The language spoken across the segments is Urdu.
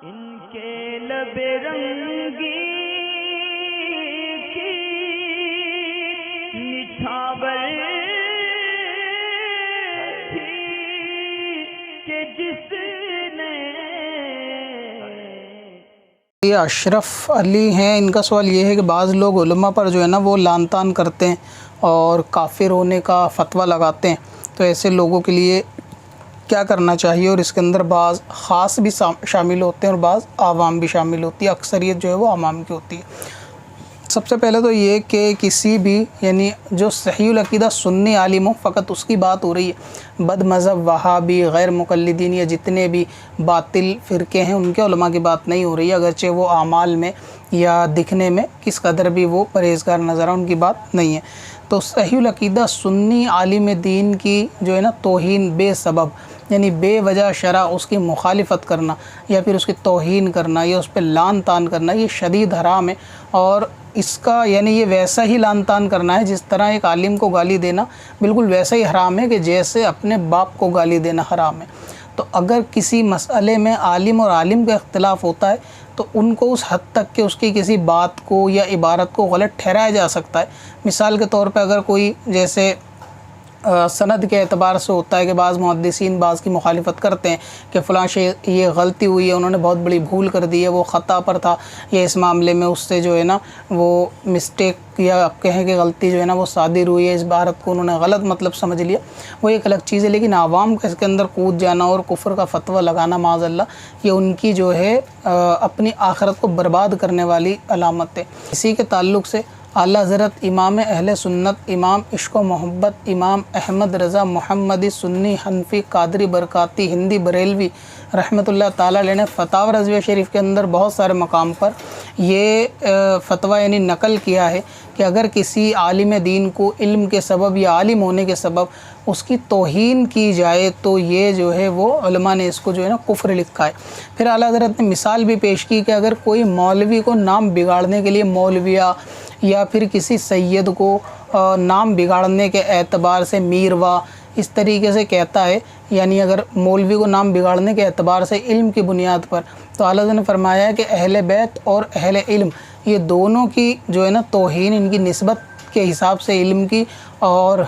ان کے لب رنگی کی نچھاور تھی کہ جس نے یہ اشرف علی ہیں، ان کا سوال یہ ہے کہ بعض لوگ علماء پر جو ہے نا وہ لعن طعن کرتے ہیں اور کافر ہونے کا فتویٰ لگاتے ہیں، تو ایسے لوگوں کے لیے کیا کرنا چاہیے؟ اور اس کے اندر بعض خاص بھی شامل ہوتے ہیں اور بعض عوام بھی شامل ہوتی ہے، اکثریت جو ہے وہ عوام کی ہوتی ہے۔ سب سے پہلے تو یہ کہ کسی بھی یعنی جو صحیح العقیدہ سنی عالم ہو، فقط اس کی بات ہو رہی ہے، بد مذہب وہابی غیر مقلدین یا جتنے بھی باطل فرقے ہیں ان کے علماء کی بات نہیں ہو رہی ہے، اگرچہ وہ اعمال میں یا دکھنے میں کس قدر بھی وہ پرہیزگار نظر آئے، ان کی بات نہیں ہے۔ تو صحیح العقیدہ سنی عالم دین کی جو ہے نا توہین بے سبب یعنی بے وجہ شرع اس کی مخالفت کرنا یا پھر اس کی توہین کرنا یا اس پہ لعن طعن کرنا، یہ شدید حرام ہے، اور اس کا یعنی یہ ویسا ہی لعن طعن کرنا ہے جس طرح ایک عالم کو گالی دینا بالکل ویسا ہی حرام ہے کہ جیسے اپنے باپ کو گالی دینا حرام ہے۔ تو اگر کسی مسئلے میں عالم اور عالم کا اختلاف ہوتا ہے تو ان کو اس حد تک کہ اس کی کسی بات کو یا عبارت کو غلط ٹھہرایا جا سکتا ہے۔ مثال کے طور پہ اگر کوئی جیسے سند کے اعتبار سے ہوتا ہے کہ بعض محدثین بعض کی مخالفت کرتے ہیں کہ فلاں شے یہ غلطی ہوئی ہے، انہوں نے بہت بڑی بھول کر دی ہے، وہ خطا پر تھا، یا اس معاملے میں اس سے جو ہے نا وہ مسٹیک یا کہیں کہ غلطی جو ہے نا وہ صادر ہوئی ہے، اس عبارت کو انہوں نے غلط مطلب سمجھ لیا، وہ ایک الگ چیز ہے۔ لیکن عوام کا اس کے اندر کود جانا اور کفر کا فتویٰ لگانا معاذ اللہ، یہ ان کی جو ہے اپنی آخرت کو برباد کرنے والی علامت ہے۔ اسی کے تعلق سے اعلیٰ حضرت امام اہل سنت امام عشق و محبت امام احمد رضا محمدی سنی حنفی قادری برکاتی ہندی بریلوی رحمۃ اللہ تعالیٰ علیہ نے فتاوی رضویہ شریف کے اندر بہت سارے مقام پر یہ فتویٰ یعنی نقل کیا ہے کہ اگر کسی عالم دین کو علم کے سبب یا عالم ہونے کے سبب اس کی توہین کی جائے تو یہ جو ہے وہ علماء نے اس کو جو ہے نا کفر لکھا ہے۔ پھر اعلیٰ حضرت نے مثال بھی پیش کی کہ اگر کوئی مولوی کو نام بگاڑنے کے لیے مولویہ یا پھر کسی سید کو نام بگاڑنے کے اعتبار سے میروا اس طریقے سے کہتا ہے، یعنی اگر مولوی کو نام بگاڑنے کے اعتبار سے علم کی بنیاد پر، تو اعلیٰ حضرت نے فرمایا ہے کہ اہل بیت اور اہل علم یہ دونوں کی جو ہے نا توہین، ان کی نسبت کے حساب سے علم کی اور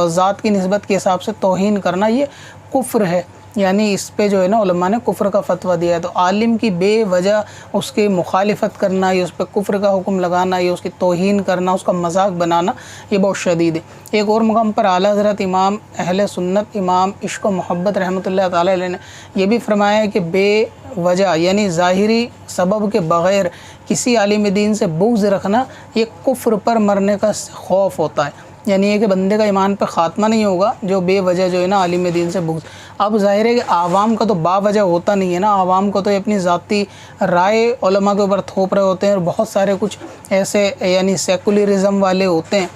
ذات کی نسبت کے حساب سے توہین کرنا یہ کفر ہے، یعنی اس پہ جو ہے نا علماء نے کفر کا فتویٰ دیا ہے۔ تو عالم کی بے وجہ اس کی مخالفت کرنا یا اس پہ کفر کا حکم لگانا یا اس کی توہین کرنا، اس کا مذاق بنانا، یہ بہت شدید ہے۔ ایک اور مقام پر اعلیٰ حضرت امام اہل سنت امام عشق و محبت رحمۃ اللہ تعالیٰ علیہ نے یہ بھی فرمایا ہے کہ بے وجہ یعنی ظاہری سبب کے بغیر کسی عالم دین سے بغض رکھنا یہ کفر پر مرنے کا خوف ہوتا ہے، یعنی یہ کہ بندے کا ایمان پہ خاتمہ نہیں ہوگا جو بے وجہ جو ہے نا عالم دین سے بغض۔ اب ظاہر ہے کہ عوام کا تو با وجہ ہوتا نہیں ہے نا، عوام کو تو یہ اپنی ذاتی رائے علماء کے اوپر تھوپ رہے ہوتے ہیں، اور بہت سارے کچھ ایسے یعنی سیکولرزم والے ہوتے ہیں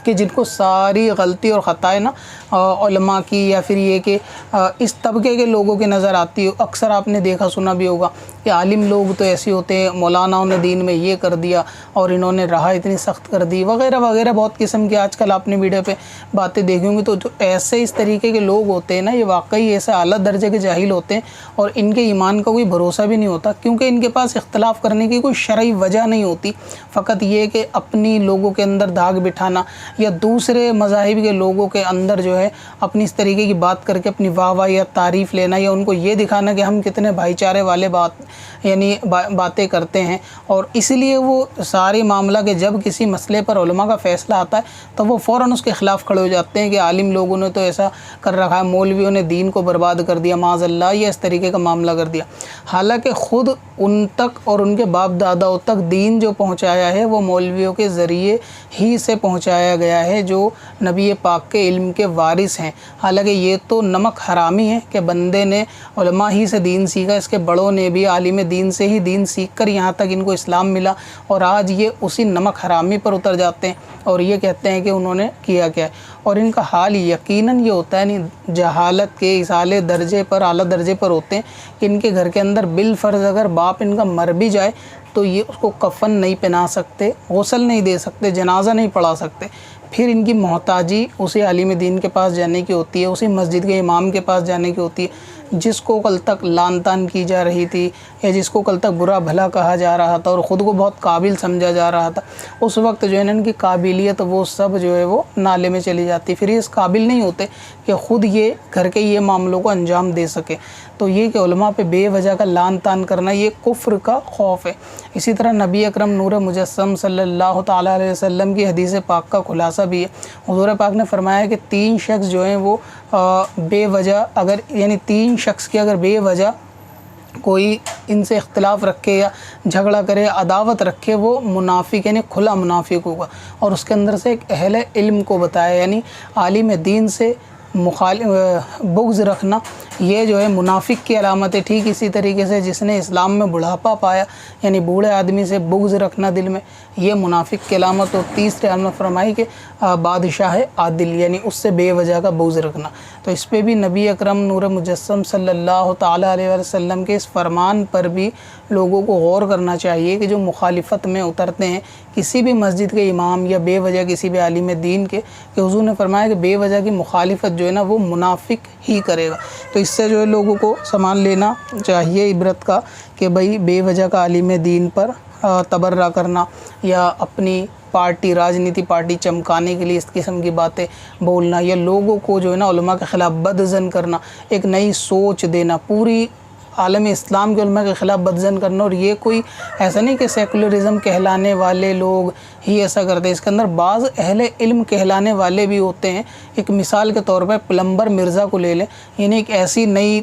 کہ جن کو ساری غلطی اور خطائیں نا علماء کی یا پھر یہ کہ اس طبقے کے لوگوں کی نظر آتی ہے۔ اکثر آپ نے دیکھا سنا بھی ہوگا کہ عالم لوگ تو ایسے ہوتے ہیں، مولاناؤں نے دین میں یہ کر دیا اور انہوں نے راہ اتنی سخت کر دی وغیرہ وغیرہ، بہت قسم کے آج کل آپ نے ویڈیو پہ باتیں دیکھی ہوں گی۔ تو جو ایسے اس طریقے کے لوگ ہوتے ہیں نا، یہ واقعی ایسے اعلیٰ درجے کے جاہل ہوتے ہیں اور ان کے ایمان کا کوئی بھروسہ بھی نہیں ہوتا، کیونکہ ان کے پاس اختلاف کرنے کی کوئی شرعی وجہ نہیں ہوتی، فقط یہ کہ اپنی لوگوں کے اندر داغ بٹھانا یا دوسرے مذاہب کے لوگوں کے اندر جو ہے اپنی اس طریقے کی بات کر کے اپنی واہ واہ یا تعریف لینا یا ان کو یہ دکھانا کہ ہم کتنے بھائی چارے والے باتیں کرتے ہیں، اور اس لیے وہ سارے معاملہ کہ جب کسی مسئلے پر علماء کا فیصلہ آتا ہے تو وہ فوراً اس کے خلاف کھڑے ہو جاتے ہیں کہ عالم لوگوں نے تو ایسا کر رکھا ہے، مولویوں نے دین کو برباد کر دیا معاذ اللہ، یا اس طریقے کا معاملہ کر دیا۔ حالانکہ خود ان تک اور ان کے باپ داداؤں تک دین جو پہنچایا ہے وہ مولویوں کے ذریعے ہی سے پہنچایا گیا ہے جو نبی پاک کے علم کے وارث ہیں۔ حالانکہ یہ تو نمک حرامی ہے کہ بندے نے علماء ہی سے دین سیکھا، اس کے بڑوں نے بھی عالم دین سے ہی دین سیکھ کر یہاں تک ان کو اسلام ملا، اور آج یہ اسی نمک حرامی پر اتر جاتے ہیں اور یہ کہتے ہیں کہ انہوں نے کیا کیا ہے، اور ان کا حال یقیناً یہ ہوتا ہے نہیں جہالت کے اس اعلیٰ درجے پر ہوتے ہیں کہ ان کے گھر کے اندر بالفرض اگر باپ ان کا مر بھی جائے تو یہ اس کو کفن نہیں پہنا سکتے، غسل نہیں دے سکتے، جنازہ نہیں پڑھا سکتے، پھر ان کی محتاجی اسی عالم دین کے پاس جانے کی ہوتی ہے، اسی مسجد کے امام کے پاس جانے کی ہوتی ہے جس کو کل تک لان تان کی جا رہی تھی یا جس کو کل تک برا بھلا کہا جا رہا تھا اور خود کو بہت قابل سمجھا جا رہا تھا، اس وقت جو ہے نا ان کی قابلیت وہ سب جو ہے وہ نالے میں چلی جاتی، پھر یہ اس قابل نہیں ہوتے کہ خود یہ گھر کے یہ معاملوں کو انجام دے سکے۔ تو یہ کہ علماء پہ بے وجہ کا لان تان کرنا یہ کفر کا خوف ہے۔ اسی طرح نبی اکرم نور مجسم صلی اللہ تعالیٰ علیہ وسلم کی حدیث پاک کا خلاصہ بھی ہے۔ حضور پاک نے فرمایا کہ 3 شخص جو ہیں وہ بے وجہ اگر یعنی 3 شخص کی اگر بے وجہ کوئی ان سے اختلاف رکھے یا جھگڑا کرے، عداوت رکھے، وہ منافق یعنی کھلا منافق ہوگا۔ اور اس کے اندر سے ایک اہل علم کو بتایا، یعنی عالم دین سے بغض رکھنا یہ جو ہے منافق کی علامت ہے۔ ٹھیک اسی طریقے سے جس نے اسلام میں بڑھاپا پایا یعنی بوڑھے آدمی سے بغض رکھنا دل میں، یہ منافق کی علامت ہو۔ تیسرے علامت فرمائی کہ بادشاہ عادل یعنی اس سے بے وجہ کا بغض رکھنا۔ تو اس پہ بھی نبی اکرم نور مجسم صلی اللہ تعالیٰ علیہ وسلم کے اس فرمان پر بھی لوگوں کو غور کرنا چاہیے کہ جو مخالفت میں اترتے ہیں کسی بھی مسجد کے امام یا بے وجہ کسی بھی عالم دین کے، کہ حضور نے فرمایا کہ بے وجہ کی مخالفت جو ہے نا وہ منافق ہی کرے گا۔ تو اس سے جو ہے لوگوں کو سامان لینا چاہیے عبرت کا کہ بھئی بے وجہ کا عالم دین پر تبرہ کرنا یا اپنی پارٹی راجنیتی پارٹی چمکانے کے لیے اس قسم کی باتیں بولنا یا لوگوں کو جو ہے نا علماء کے خلاف بدظن کرنا، ایک نئی سوچ دینا، پوری عالم اسلام کے علماء کے خلاف بدظن کرنا۔ اور یہ کوئی ایسا نہیں کہ سیکولرزم کہلانے والے لوگ ہی ایسا کرتے ہیں، اس کے اندر بعض اہل علم کہلانے والے بھی ہوتے ہیں۔ ایک مثال کے طور پہ پلمبر مرزا کو لے لیں، یعنی ایک ایسی نئی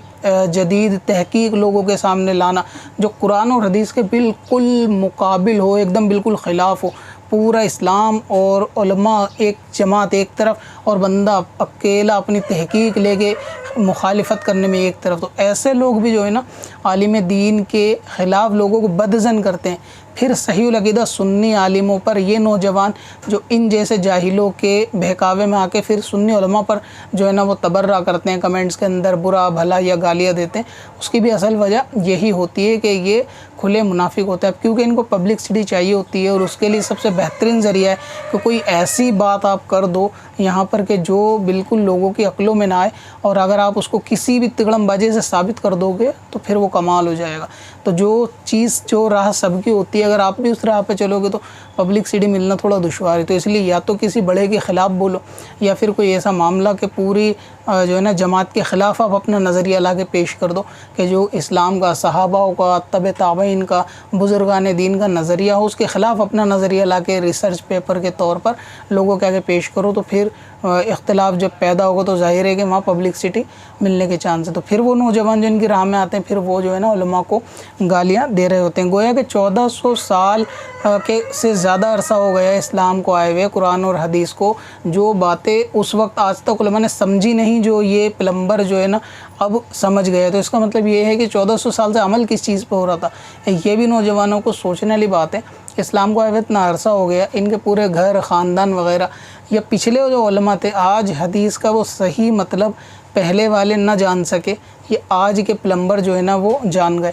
جدید تحقیق لوگوں کے سامنے لانا جو قرآن اور حدیث کے بالکل مقابل ہو، ایک دم بالکل خلاف ہو۔ پورا اسلام اور علماء ایک جماعت ایک طرف اور بندہ اکیلا اپنی تحقیق لے کے مخالفت کرنے میں ایک طرف۔ تو ایسے لوگ بھی جو ہے نا عالم دین کے خلاف لوگوں کو بدظن کرتے ہیں۔ پھر صحیح العقیدہ سنی عالموں پر یہ نوجوان جو ان جیسے جاہلوں کے بہکاوے میں آ کے پھر سنی علماء پر جو ہے نا وہ تبرہ کرتے ہیں، کمنٹس کے اندر برا بھلا یا گالیاں دیتے ہیں، اس کی بھی اصل وجہ یہی ہوتی ہے کہ یہ کھلے منافق ہوتا ہے، کیونکہ ان کو پبلکسٹی چاہیے ہوتی ہے اور اس کے لیے سب سے بہترین ذریعہ ہے کہ کوئی ایسی بات آپ کر دو یہاں پر کہ جو بالکل لوگوں کی عقلوں میں نہ آئے، اور اگر آپ اس کو کسی بھی تگڑم بازی سے ثابت کر دو گے تو پھر وہ کمال ہو جائے گا۔ تو جو راہ سب کی ہوتی ہے، اگر آپ بھی اس راہ پہ چلو گے تو پبلکسٹی ملنا تھوڑا دشوار ہے۔ تو اس لیے یا تو کسی بڑے کے خلاف بولو یا پھر کوئی ایسا معاملہ کہ پوری جو ہے نا جماعت کے خلاف آپ اپنا نظریہ لا کے پیش کر دو کہ جو اسلام کا، صحابہ کا، تبع تابعین کا، بزرگان دین کا نظریہ ہو، اس کے خلاف اپنا نظریہ لا کے ریسرچ پیپر کے طور پر لوگوں کے آگے پیش کرو۔ تو پھر اختلاف جب پیدا ہوگا تو ظاہر ہے کہ وہاں پبلکسٹی ملنے کے چانس ہے۔ تو پھر وہ نوجوان جو ان کی راہ میں آتے ہیں پھر وہ جو ہے نا علماء کو گالیاں دے رہے ہوتے ہیں۔ گویا کہ 1400 سال کے سے زیادہ عرصہ ہو گیا اسلام کو آئے ہوئے، قرآن اور حدیث کو، جو باتیں اس وقت آج تک علماء نے سمجھی نہیں، جو یہ پلمبر جو ہے نا اب سمجھ گیا۔ تو اس کا مطلب یہ ہے کہ 1400 سال سے عمل کس چیز پہ ہو رہا تھا، یہ بھی نوجوانوں کو سوچنے والی بات ہے۔ اسلام کو آئے ہوئے اتنا عرصہ ہو گیا، ان کے پورے گھر خاندان وغیرہ یا پچھلے جو علماء تھے آج حدیث کا وہ صحیح مطلب پہلے والے نہ جان سکے، یہ آج کے پلمبر جو ہے نا وہ جان گئے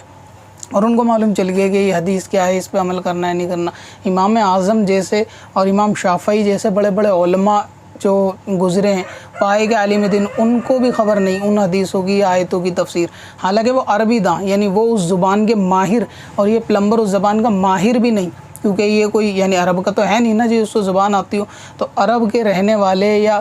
اور ان کو معلوم چل گیا کہ یہ حدیث کیا ہے، اس پہ عمل کرنا ہے نہیں کرنا۔ امام اعظم جیسے اور امام شافعی جیسے بڑے بڑے علماء جو گزرے ہیں پائے کے عالم دین، ان کو بھی خبر نہیں ان حدیثوں کی آیتوں کی تفسیر، حالانکہ وہ عربی داں یعنی وہ اس زبان کے ماہر، اور یہ پلمبر اس زبان کا ماہر بھی نہیں، کیونکہ یہ کوئی یعنی عرب کا تو ہے نہیں نا جی اس کو زبان آتی ہو۔ تو عرب کے رہنے والے یا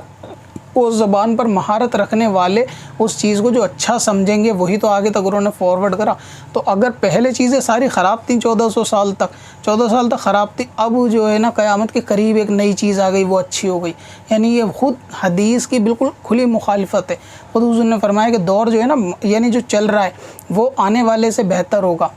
اس زبان پر مہارت رکھنے والے اس چیز کو جو اچھا سمجھیں گے وہی تو آگے تک انہوں نے فارورڈ کرا۔ تو اگر پہلے چیزیں ساری خراب تھیں 1400 سال تک، 14 سال تک خراب تھی، اب جو ہے نا قیامت کے قریب ایک نئی چیز آ گئی وہ اچھی ہو گئی، یعنی یہ خود حدیث کی بالکل کھلی مخالفت ہے۔ خود حضور نے فرمایا کہ دور جو ہے نا یعنی جو چل رہا ہے وہ آنے والے سے بہتر ہوگا،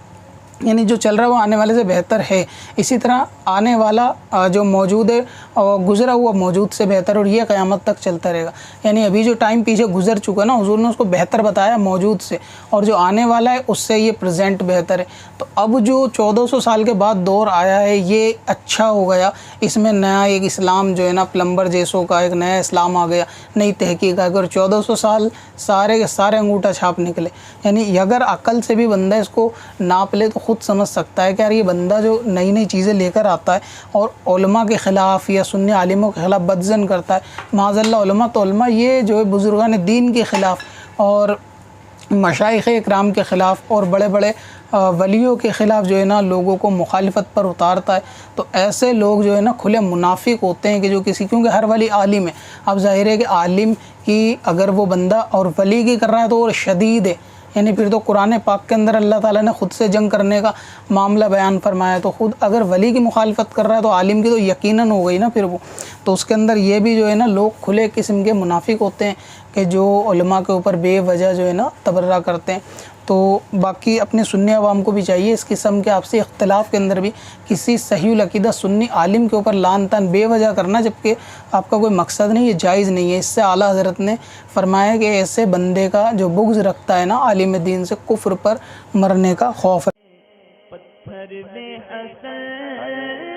یعنی جو چل رہا ہے وہ آنے والے سے بہتر ہے، اسی طرح آنے والا جو موجود ہے اور گزرا ہوا موجود سے بہتر، اور یہ قیامت تک چلتا رہے گا۔ یعنی ابھی جو ٹائم پیچھے گزر چکا نا حضور نے اس کو بہتر بتایا موجود سے، اور جو آنے والا ہے اس سے یہ پریزنٹ بہتر ہے۔ تو اب جو 1400 سال کے بعد دور آیا ہے یہ اچھا ہو گیا، اس میں نیا ایک اسلام جو ہے نا پلمبر جیسوں کا ایک نیا اسلام آ گیا، نئی تحقیق آ گئی، اور 1400 سال سارے کے سارے انگوٹھا چھاپ نکلے۔ یعنی اگر عقل سے بھی بندہ اس کو ناپ لے تو خود سمجھ سکتا ہے کہ یار یہ بندہ جو نئی نئی چیزیں لے کر آتا ہے اور علماء کے خلاف یا سنی عالموں کے خلاف بدظن کرتا ہے، معاذ اللہ علماء تو علماء یہ جو ہے بزرگان دین کے خلاف اور مشائخ اکرام کے خلاف اور بڑے بڑے ولیوں کے خلاف جو ہے نا لوگوں کو مخالفت پر اتارتا ہے، تو ایسے لوگ جو ہے نا کھلے منافق ہوتے ہیں کہ جو کیونکہ ہر ولی عالم ہے۔ اب ظاہر ہے کہ عالم کی اگر وہ بندہ اور ولی کی کر رہا ہے تو وہ شدید ہے، یعنی پھر تو قرآن پاک کے اندر اللہ تعالیٰ نے خود سے جنگ کرنے کا معاملہ بیان فرمایا، تو خود اگر ولی کی مخالفت کر رہا ہے تو عالم کی تو یقیناً ہو گئی نا پھر وہ۔ تو اس کے اندر یہ بھی جو ہے نا لوگ کھلے قسم کے منافق ہوتے ہیں کہ جو علماء کے اوپر بے وجہ جو ہے نا تبرہ کرتے ہیں۔ تو باقی اپنے سنی عوام کو بھی چاہیے اس قسم کے آپسی اختلاف کے اندر بھی کسی صحیح العقیدہ سنی عالم کے اوپر لعن طعن بے وجہ کرنا، جبکہ آپ کا کوئی مقصد نہیں، یہ جائز نہیں ہے۔ اس سے اعلیٰ حضرت نے فرمایا کہ ایسے بندے کا جو بغض رکھتا ہے نا عالم دین سے، کفر پر مرنے کا خوف ہے۔ پتھر میں حسن